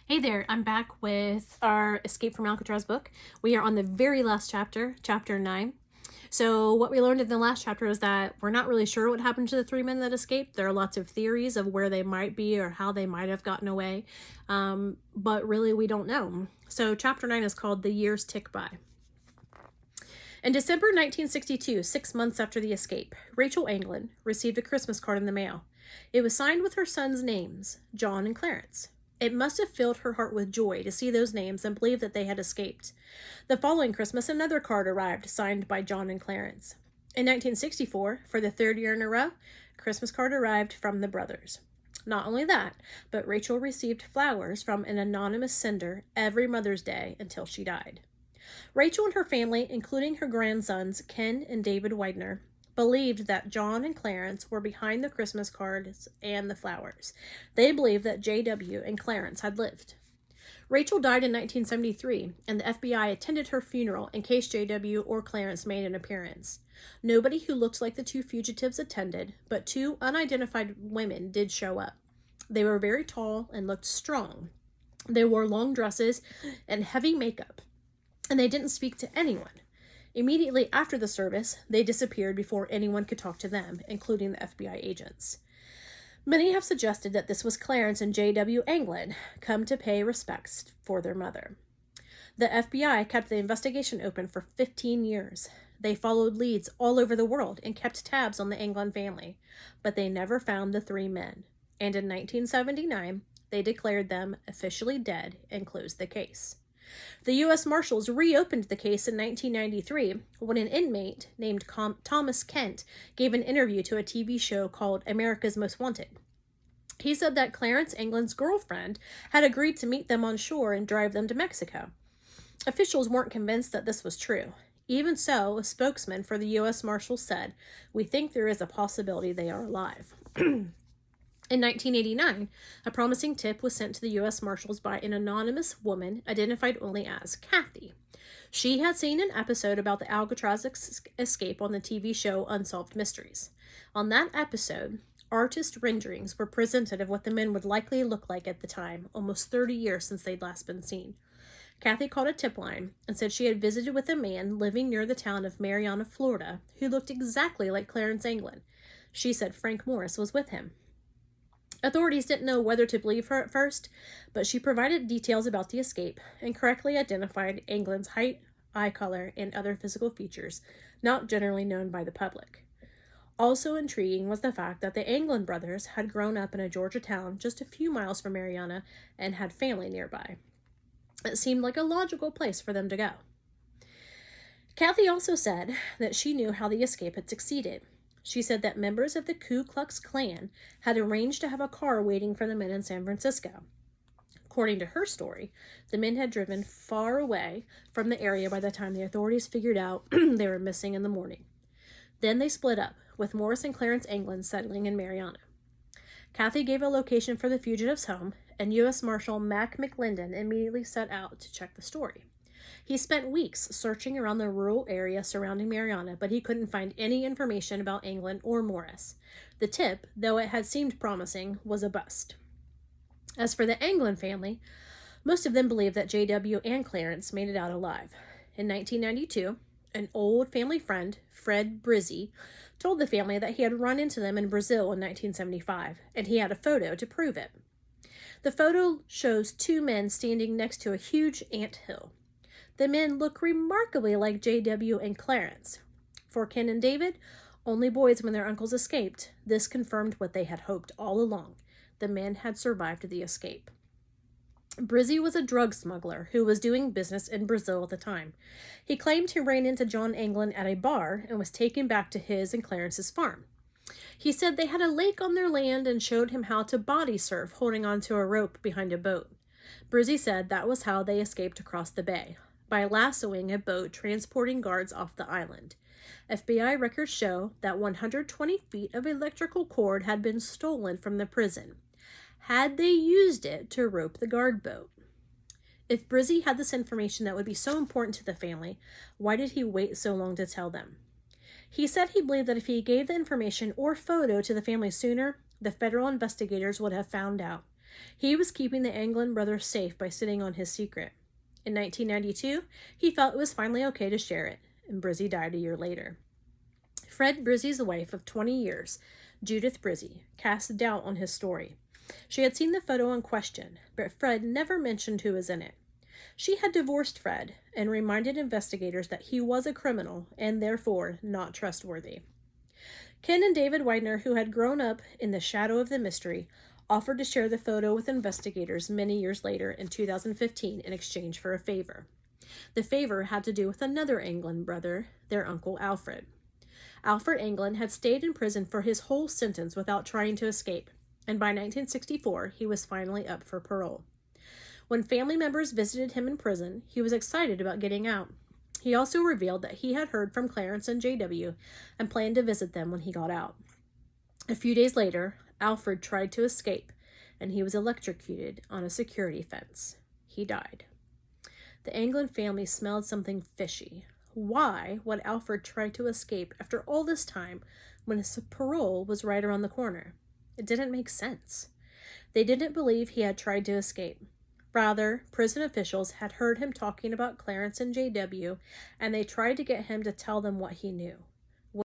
Hey there, I'm back with our Escape from Alcatraz book. We are on the very last chapter, chapter 9. So what we learned in the last chapter is that we're not really sure what happened to the three men that escaped. There are lots of theories of where they might be or how they might have gotten away, but really we don't know. So chapter 9 is called The Years Tick By. In December 1962, 6 months after the escape, Rachel Anglin received a Christmas card in the mail. It was signed with her sons' names, John and Clarence. It must have filled her heart with joy to see those names and believe that they had escaped. The following Christmas, another card arrived, signed by John and Clarence. In 1964, for the third year in a row, a Christmas card arrived from the brothers. Not only that, but Rachel received flowers from an anonymous sender every Mother's Day until she died. Rachel and her family, including her grandsons Ken and David Widener, believed that John and Clarence were behind the Christmas cards and the flowers. They believed that J.W. and Clarence had lived. Rachel died in 1973, and the FBI attended her funeral in case J.W. or Clarence made an appearance. Nobody who looked like the two fugitives attended, but two unidentified women did show up. They were very tall and looked strong. They wore long dresses and heavy makeup, and they didn't speak to anyone. Immediately after the service, they disappeared before anyone could talk to them, including the FBI agents. Many have suggested that this was Clarence and J.W. Anglin come to pay respects for their mother. The FBI kept the investigation open for 15 years. They followed leads all over the world and kept tabs on the Anglin family, but they never found the three men. And in 1979, they declared them officially dead and closed the case. The U.S. Marshals reopened the case in 1993 when an inmate named Thomas Kent gave an interview to a TV show called America's Most Wanted. He said that Clarence Anglin's girlfriend had agreed to meet them on shore and drive them to Mexico. Officials weren't convinced that this was true. Even so, a spokesman for the U.S. Marshals said, "We think there is a possibility they are alive." In 1989, a promising tip was sent to the U.S. Marshals by an anonymous woman identified only as Kathy. She had seen an episode about the Alcatraz escape on the TV show Unsolved Mysteries. On that episode, artist renderings were presented of what the men would likely look like at the time, almost 30 years since they'd last been seen. Kathy called a tip line and said she had visited with a man living near the town of Marianna, Florida, who looked exactly like Clarence Anglin. She said Frank Morris was with him. Authorities didn't know whether to believe her at first, but she provided details about the escape and correctly identified Anglin's height, eye color, and other physical features not generally known by the public. Also intriguing was the fact that the Anglin brothers had grown up in a Georgia town just a few miles from Marianna and had family nearby. It seemed like a logical place for them to go. Kathy also said that she knew how the escape had succeeded. She said that members of the Ku Klux Klan had arranged to have a car waiting for the men in San Francisco. According to her story, the men had driven far away from the area by the time the authorities figured out they were missing in the morning. Then they split up, with Morris and Clarence Anglin settling in Marianna. Kathy gave a location for the fugitives' home, and U.S. Marshal Mac McLendon immediately set out to check the story. He spent weeks searching around the rural area surrounding Marianna, but he couldn't find any information about Anglin or Morris. The tip, though it had seemed promising, was a bust. As for the Anglin family, most of them believed that J.W. and Clarence made it out alive. In 1992, an old family friend, Fred Brizzi, told the family that he had run into them in Brazil in 1975, and he had a photo to prove it. The photo shows two men standing next to a huge ant hill. The men look remarkably like J.W. and Clarence. For Ken and David, only boys when their uncles escaped, this confirmed what they had hoped all along. The men had survived the escape. Brizzi was a drug smuggler who was doing business in Brazil at the time. He claimed he ran into John Anglin at a bar and was taken back to his and Clarence's farm. He said they had a lake on their land and showed him how to body surf holding onto a rope behind a boat. Brizzi said that was how they escaped across the bay, by lassoing a boat transporting guards off the island. FBI records show that 120 feet of electrical cord had been stolen from the prison. Had they used it to rope the guard boat? If Brizzi had this information that would be so important to the family, why did he wait so long to tell them? He said he believed that if he gave the information or photo to the family sooner, the federal investigators would have found out. He was keeping the Anglin brothers safe by sitting on his secret. In 1992, he felt it was finally okay to share it, and Brizzy died a year later. Fred Brizzy's wife of 20 years, Judith Brizzy, cast doubt on his story. She had seen the photo in question, but Fred never mentioned who was in it. She had divorced Fred and reminded investigators that he was a criminal and therefore not trustworthy. Ken and David Widener, who had grown up in the shadow of the mystery, offered to share the photo with investigators many years later in 2015 in exchange for a favor. The favor had to do with another Anglin brother, their uncle Alfred. Alfred Anglin had stayed in prison for his whole sentence without trying to escape, and by 1964 he was finally up for parole. When family members visited him in prison, he was excited about getting out. He also revealed that he had heard from Clarence and JW and planned to visit them when he got out. A few days later, Alfred tried to escape, and he was electrocuted on a security fence. He died. The Anglin family smelled something fishy. Why would Alfred try to escape after all this time when his parole was right around the corner? It didn't make sense. They didn't believe he had tried to escape. Rather, prison officials had heard him talking about Clarence and JW, and they tried to get him to tell them what he knew.